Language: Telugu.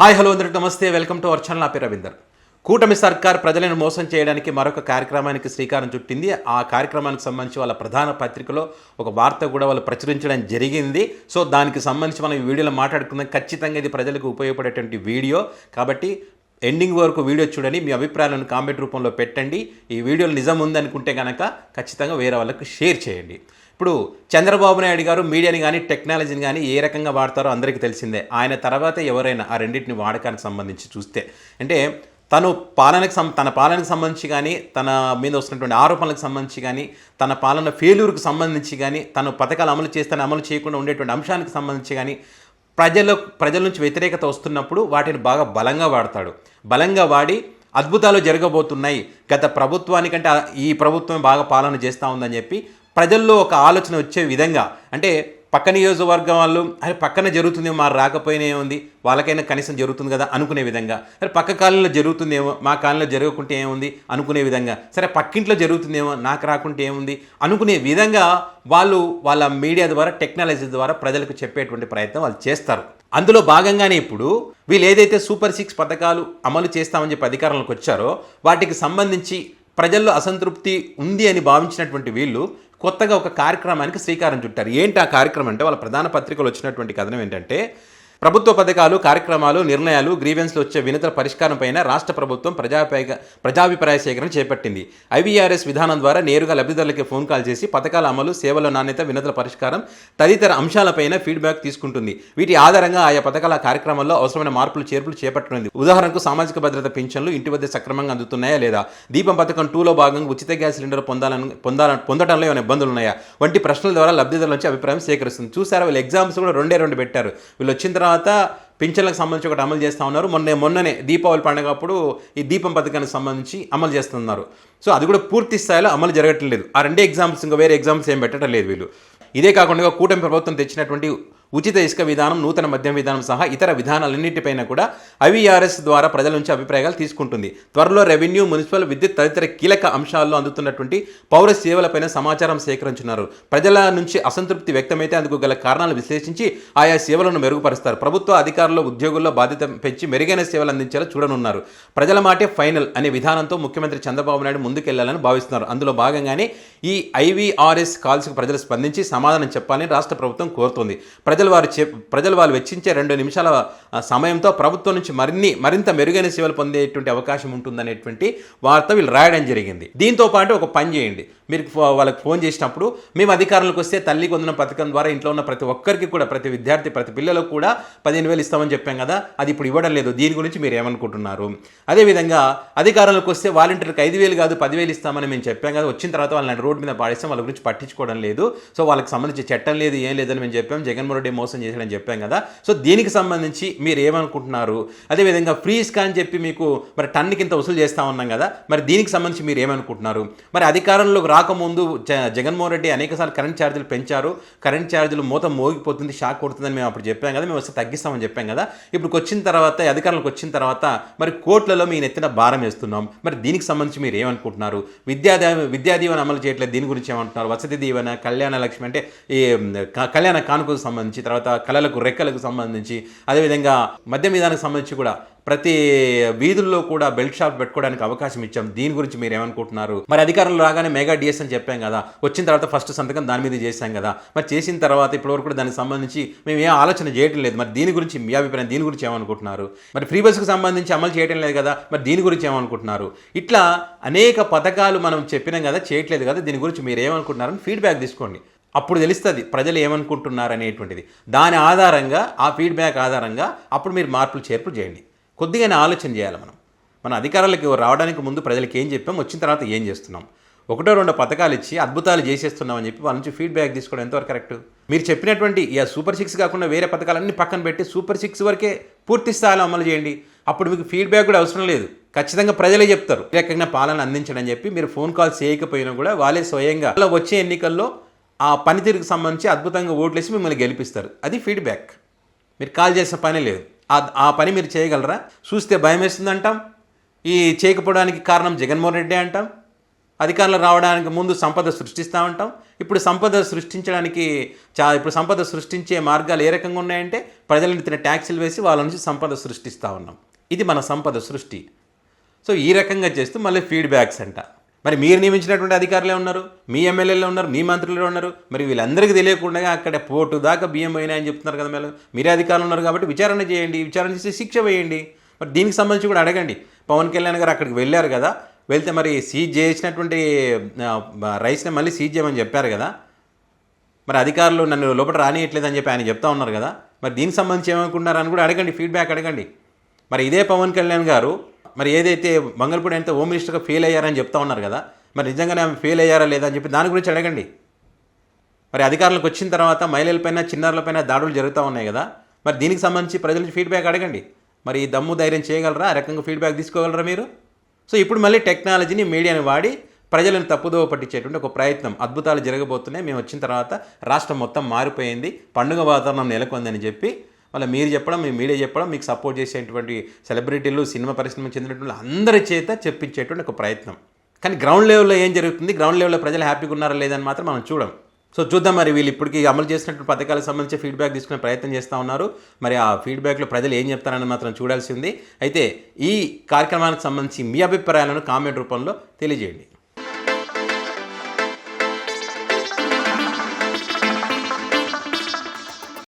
హాయ్ హలో అందరికి నమస్తే, వెల్కమ్ టు అవర్ ఛానల్. నా పేరు రవీందర్. కూటమి సర్కార్ ప్రజలను మోసం చేయడానికి మరొక కార్యక్రమానికి శ్రీకారం చుట్టింది. ఆ కార్యక్రమానికి సంబంధించి వాళ్ళ ప్రధాన పత్రికలో ఒక వార్త కూడా వాళ్ళు ప్రచురించడం జరిగింది. సో దానికి సంబంధించి మనం ఈ వీడియోలో మాట్లాడుకుందాం. ఖచ్చితంగా ఇది ప్రజలకు ఉపయోగపడేటువంటి వీడియో కాబట్టి ఎండింగ్ వరకు వీడియో చూడండి. మీ అభిప్రాయాలను కామెంట్ రూపంలో పెట్టండి. ఈ వీడియోలో నిజం ఉందనుకుంటే కనుక ఖచ్చితంగా వేరే వాళ్ళకు షేర్ చేయండి. ఇప్పుడు చంద్రబాబు నాయుడు గారు మీడియాని కానీ టెక్నాలజీని కానీ ఏ రకంగా వాడతారో అందరికీ తెలిసిందే. ఆయన తర్వాత ఎవరైనా ఆ రెండింటిని వాడకానికి సంబంధించి చూస్తే అంటే తన పాలనకు సంబంధించి కానీ, తన మీద వస్తున్నటువంటి ఆరోపణలకు సంబంధించి కానీ, తన పాలన ఫెయిల్యూర్కి సంబంధించి కానీ, తను పథకాలు అమలు చేస్తాను అమలు చేయకుండా ఉండేటువంటి అంశానికి సంబంధించి కానీ ప్రజల నుంచి వ్యతిరేకత వస్తున్నప్పుడు వాటిని బాగా బలంగా వాడతాడు. బలంగా వాడి అద్భుతాలు జరగబోతున్నాయి, గత ప్రభుత్వానికంటే ఈ ప్రభుత్వం బాగా పాలన చేస్తూ ఉందని చెప్పి ప్రజల్లో ఒక ఆలోచన వచ్చే విధంగా, అంటే పక్క నియోజకవర్గం వాళ్ళు అరే పక్కన జరుగుతుందేమో, మా రాకపోయినా ఏముంది, వాళ్ళకైనా కనీసం జరుగుతుంది కదా అనుకునే విధంగా, సరే పక్క కాలంలో జరుగుతుందేమో మా కాలంలో జరగకుంటే ఏముంది అనుకునే విధంగా, సరే పక్కింట్లో జరుగుతుందేమో నాకు రాకుంటే ఏముంది అనుకునే విధంగా వాళ్ళు వాళ్ళ మీడియా ద్వారా టెక్నాలజీ ద్వారా ప్రజలకు చెప్పేటువంటి ప్రయత్నం వాళ్ళు చేస్తారు. అందులో భాగంగానే ఇప్పుడు వీళ్ళు ఏదైతే సూపర్ 6 పథకాలు అమలు చేస్తామని చెప్పి అధికారంలోకి వచ్చారో వాటికి సంబంధించి ప్రజల్లో అసంతృప్తి ఉంది అని భావించినటువంటి వీళ్ళు కొత్తగా ఒక కార్యక్రమానికి శ్రీకారం చుట్టారు. ఏంటి ఆ కార్యక్రమం అంటే వాళ్ళ ప్రధాన పత్రికలు వచ్చినటువంటి కథనం ఏంటంటే, ప్రభుత్వ పథకాలు, కార్యక్రమాలు, నిర్ణయాలు, గ్రీవెన్స్లో వచ్చే వినతుల పరిష్కారం పైన రాష్ట్ర ప్రభుత్వం ప్రజాభిప్రాయ సేకరణ చేపట్టింది. ఐవీఆర్ఎస్ విధానం ద్వారా నేరుగా లబ్ధిదారులకి ఫోన్ కాల్ చేసి పథకాల అమలు, సేవల నాణ్యత, వినతుల పరిష్కారం తదితర అంశాలపైన ఫీడ్బ్యాక్ తీసుకుంటుంది. వీటి ఆధారంగా ఆయా పథకాల కార్యక్రమాల్లో అవసరమైన మార్పులు చేర్పులు చేపట్టనుంది. ఉదాహరణకు సామాజిక భద్రత పింఛన్లు ఇంటి వద్ద సక్రమంగా అందుతున్నాయా లేదా, దీపం పథకం 2లో భాగంగా ఉచిత గ్యాస్ సిలిండర్ పొందడంలో ఏమైనా ఇబ్బందులు ఉన్నాయా వంటి ప్రశ్నల ద్వారా లబ్ధిదారుల నుంచి అభిప్రాయం సేకరిస్తుంది. చూసారా, వీళ్ళు ఎగ్జామ్స్ కూడా రెండు పెట్టారు. వీళ్ళు వచ్చిన తర్వాత పింఛన్లకు సంబంధించి ఒకటి అమలు చేస్తూ ఉన్నారు. మొన్ననే దీపావళి పండుగ అప్పుడు ఈ దీపం పథకానికి సంబంధించి అమలు చేస్తున్నారు. సో అది కూడా పూర్తి స్థాయిలో అమలు జరగటం లేదు. ఆ రెండే ఎగ్జామ్స్, ఇంకా వేరే ఎగ్జామ్స్ ఏం పెట్టడం లేదు వీళ్ళు. ఇదే కాకుండా కూటమి ప్రభుత్వం తెచ్చినటువంటి ఉచిత ఇసుక విధానం, నూతన మద్యం విధానం సహా ఇతర విధానాలన్నింటిపైన కూడా ఐవీఆర్ఎస్ ద్వారా ప్రజల నుంచి అభిప్రాయాలు తీసుకుంటుంది. త్వరలో రెవెన్యూ, మున్సిపల్, విద్యుత్ తదితర కీలక అంశాల్లో అందుతున్నటువంటి పౌర సేవలపైన సమాచారం సేకరించున్నారు. ప్రజల నుంచి అసంతృప్తి వ్యక్తమైతే అందుకు గల కారణాలు విశ్లేషించి ఆయా సేవలను మెరుగుపరుస్తారు. ప్రభుత్వ అధికారులు, ఉద్యోగుల్లో బాధ్యత పెంచి మెరుగైన సేవలు అందించేలా చూడనున్నారు. ప్రజల మాటే ఫైనల్ అనే విధానంతో ముఖ్యమంత్రి చంద్రబాబు నాయుడు ముందుకెళ్లాలని భావిస్తున్నారు. అందులో భాగంగానే ఈ ఐవీఆర్ఎస్ కాల్స్కు ప్రజలు స్పందించి సమాధానం చెప్పాలని రాష్ట్ర ప్రభుత్వం కోరుతోంది. ప్రజలు వాళ్ళు వెచ్చించే 2 నిమిషాల సమయంతో ప్రభుత్వం నుంచి మరింత మెరుగైన సేవలు పొందేటువంటి అవకాశం ఉంటుందనేటువంటి వార్త వీళ్ళు రాయడం జరిగింది. దీంతో పాటు ఒక పని చేయండి, మీరు వాళ్ళకి ఫోన్ చేసినప్పుడు మేము అధికారంలోకి వస్తే తల్లి వందనం పథకం ద్వారా ఇంట్లో ఉన్న ప్రతి ఒక్కరికి కూడా, ప్రతి విద్యార్థి, ప్రతి పిల్లలకు కూడా 15,000 ఇస్తామని చెప్పాం కదా, అది ఇప్పుడు ఇవ్వడం లేదు, దీని గురించి మీరు ఏమనుకుంటున్నారు? అదేవిధంగా అధికారంలోకి వస్తే వాలంటీర్లకు 5,000 కాదు 10,000 ఇస్తామని మేము చెప్పాం కదా, వచ్చిన తర్వాత వాళ్ళని రోడ్డు మీద పాడేస్తాం, వాళ్ళ గురించి పట్టించుకోవడం లేదు, సో వాళ్ళకి సంబంధించి చట్టం లేదు, ఏం లేదని మేము చెప్పాం, జగన్మోహన్ రెడ్డి మోసం చేశాడని చెప్పాం కదా, సో దీనికి సంబంధించి మీరు ఏమనుకుంటున్నారు? అదేవిధంగా ఫ్రీ ఇసుక అని చెప్పి మీకు మరి టన్నుకి ఇంత వసూలు చేస్తూ ఉన్నాం కదా, మరి దీనికి సంబంధించి మీరు ఏమనుకుంటున్నారు? మరి అధికారంలోకి రాకముందు జగన్మోహన్ రెడ్డి అనేకసార్లు కరెంట్ ఛార్జీలు పెంచారు, కరెంట్ ఛార్జీలు మూత మోగిపోతుంది, షాక్ కొడుతుందని మేము అప్పుడు చెప్పాం కదా, మేము వస్తే తగ్గిస్తామని చెప్పాం కదా, ఇప్పుడు వచ్చిన తర్వాత అధికారంలోకి వచ్చిన తర్వాత మరి కోట్లలో మీ నెత్తిన భారం వేస్తున్నాం, మరి దీనికి సంబంధించి మీరు ఏమనుకుంటున్నారు? విద్యా దీవెన అమలు చేయట్లేదు, దీని గురించి ఏమంటున్నారు? వసతి దీవెన, కళ్యాణ లక్ష్మి అంటే ఈ కళ్యాణ కానుకకు సంబంధించి, తర్వాత కళలకు రెక్కలకు సంబంధించి, అదేవిధంగా మద్యం విధానానికి సంబంధించి కూడా ప్రతి వీధుల్లో కూడా బెల్ట్ షాప్ పెట్టుకోవడానికి అవకాశం ఇచ్చాం, దీని గురించి మీరు ఏమనుకుంటున్నారు? మరి అధికారంలో రాగానే మెగా డిఎస్ అని చెప్పాం కదా, వచ్చిన తర్వాత ఫస్ట్ సంతకం దాని మీద చేశాం కదా, మరి చేసిన తర్వాత ఇప్పటివరకు కూడా దానికి సంబంధించి మేము ఏం ఆలోచన చేయటం లేదు, మరి దీని గురించి మీ అభిప్రాయం, దీని గురించి ఏమనుకుంటున్నారు? మరి ఫ్రీ బస్సుకు సంబంధించి అమలు చేయటం లేదు కదా, మరి దీని గురించి ఏమనుకుంటున్నారు? ఇట్లా అనేక పథకాలు మనం చెప్పినాం కదా, చేయట్లేదు కదా, దీని గురించి మీరు ఏమనుకుంటున్నారని ఫీడ్బ్యాక్ తీసుకోండి. అప్పుడు తెలుస్తుంది ప్రజలు ఏమనుకుంటున్నారు అనేటువంటిది. దాని ఆధారంగా, ఆ ఫీడ్బ్యాక్ ఆధారంగా అప్పుడు మీరు మార్పులు చేర్పులు చేయండి. కొద్దిగానే ఆలోచన చేయాలి. మన అధికారాలకు రావడానికి ముందు ప్రజలకు ఏం చెప్పాం, వచ్చిన తర్వాత ఏం చేస్తున్నాం, 1-2 పథకాలు ఇచ్చి అద్భుతాలు చేసేస్తున్నామని చెప్పి వాళ్ళ నుంచి ఫీడ్బ్యాక్ తీసుకోవడం ఎంతవరకు కరెక్ట్? మీరు చెప్పినటువంటి ఈ సూపర్ 6 కాకుండా వేరే పథకాలన్నీ పక్కన పెట్టి సూపర్ 6 వరకే పూర్తి స్థాయిలో అమలు చేయండి. అప్పుడు మీకు ఫీడ్బ్యాక్ కూడా అవసరం లేదు, ఖచ్చితంగా ప్రజలే చెప్తారు ఏ రకంగా పాలన అందించడం చెప్పి. మీరు ఫోన్ కాల్ చేయకపోయినా కూడా వాళ్ళే స్వయంగా అలా వచ్చే ఎన్నికల్లో ఆ పనితీరుకు సంబంధించి అద్భుతంగా ఓట్లేసి మిమ్మల్ని గెలిపిస్తారు. అది ఫీడ్బ్యాక్. మీరు కాల్ చేసిన పని లేదు, ఆ పని మీరు చేయగలరా? చూస్తే భయం వేస్తుంది అంటాం, ఈ చేయకపోవడానికి కారణం జగన్మోహన్ రెడ్డి అంటాం, అధికారంలో రావడానికి ముందు సంపద సృష్టిస్తూ ఉంటాం. ఇప్పుడు సంపద సృష్టించడానికి ఇప్పుడు సంపద సృష్టించే మార్గాలు ఏ రకంగా ఉన్నాయంటే ప్రజలను తినే ట్యాక్సీలు వేసి వాళ్ళ నుంచి సంపద సృష్టిస్తూ ఉన్నాం. ఇది మన సంపద సృష్టి. సో ఈ రకంగా చేస్తూ మళ్ళీ ఫీడ్బ్యాక్స్ అంట. మరి మీరు నియమించినటువంటి అధికారులే ఉన్నారు, మీ ఎమ్మెల్యేలు ఉన్నారు, మీ మంత్రులు ఉన్నారు. మరి వీళ్ళందరికీ తెలియకుండా అక్కడ పోటు దాకా బియ్యం పోయినాయని చెప్తున్నారు కదా. మీరు మీరే అధికారులు ఉన్నారు కాబట్టి విచారణ చేయండి, విచారణ చేసి శిక్ష వేయండి. మరి దీనికి సంబంధించి కూడా అడగండి. పవన్ కళ్యాణ్ గారు అక్కడికి వెళ్ళారు కదా, వెళ్తే మరి సీజ్ చేసినటువంటి రైస్ని మళ్ళీ సీజ్ చేయమని చెప్పారు కదా. మరి అధికారులు నన్ను లోపల రానియట్లేదని చెప్పి ఆయన చెప్తా ఉన్నారు కదా. మరి దీనికి సంబంధించి ఏమనుకుంటున్నారని కూడా అడగండి, ఫీడ్బ్యాక్ అడగండి. మరి ఇదే పవన్ కళ్యాణ్ గారు మరి ఏదైతే మంగళపూడి అయితే హోమ్ మినిస్టర్గా ఫెయిల్ అయ్యారని చెప్తా ఉన్నారు కదా, మరి నిజంగానే ఆమె ఫెయిల్ అయ్యారా లేదా అని చెప్పి దాని గురించి అడగండి. మరి అధికారులకు వచ్చిన తర్వాత మహిళలపైన చిన్నారులపైన దాడులు జరుగుతూ ఉన్నాయి కదా, మరి దీనికి సంబంధించి ప్రజల నుంచి ఫీడ్బ్యాక్ అడగండి. మరి ఈ దమ్ము ధైర్యం చేయగలరా, ఆ రకంగా ఫీడ్బ్యాక్ తీసుకోగలరా మీరు? సో ఇప్పుడు మళ్ళీ టెక్నాలజీని మీడియాని వాడి ప్రజలను తప్పుదోవ పట్టించేటువంటి ఒక ప్రయత్నం, అద్భుతాలు జరగబోతున్నాయి. మేము వచ్చిన తర్వాత రాష్ట్రం మొత్తం మారిపోయింది, పండుగ వాతావరణం నెలకొందని చెప్పి మళ్ళీ మీరు చెప్పడం, మీ మీడియా చెప్పడం, మీకు సపోర్ట్ చేసేటువంటి సెలబ్రిటీలు, సినిమా పరిశ్రమకు చెందినటువంటి అందరి చేత చెప్పించేటువంటి ఒక ప్రయత్నం. కానీ గ్రౌండ్ లెవెల్లో ఏం జరుగుతుంది, గ్రౌండ్ లెవెల్లో ప్రజలు హ్యాపీగా ఉన్నారా లేదని మాత్రం మనం చూడం. సో చూద్దాం, మరి వీళ్ళు ఇప్పటికీ అమలు చేసినటువంటి పథకాలకు సంబంధించి ఫీడ్బ్యాక్ తీసుకునే ప్రయత్నం చేస్తూ ఉన్నారు. మరి ఆ ఫీడ్బ్యాక్లో ప్రజలు ఏం చెప్తారని మాత్రం చూడాల్సి ఉంది. అయితే ఈ కార్యక్రమానికి సంబంధించి మీ అభిప్రాయాలను కామెంట్ రూపంలో తెలియజేయండి.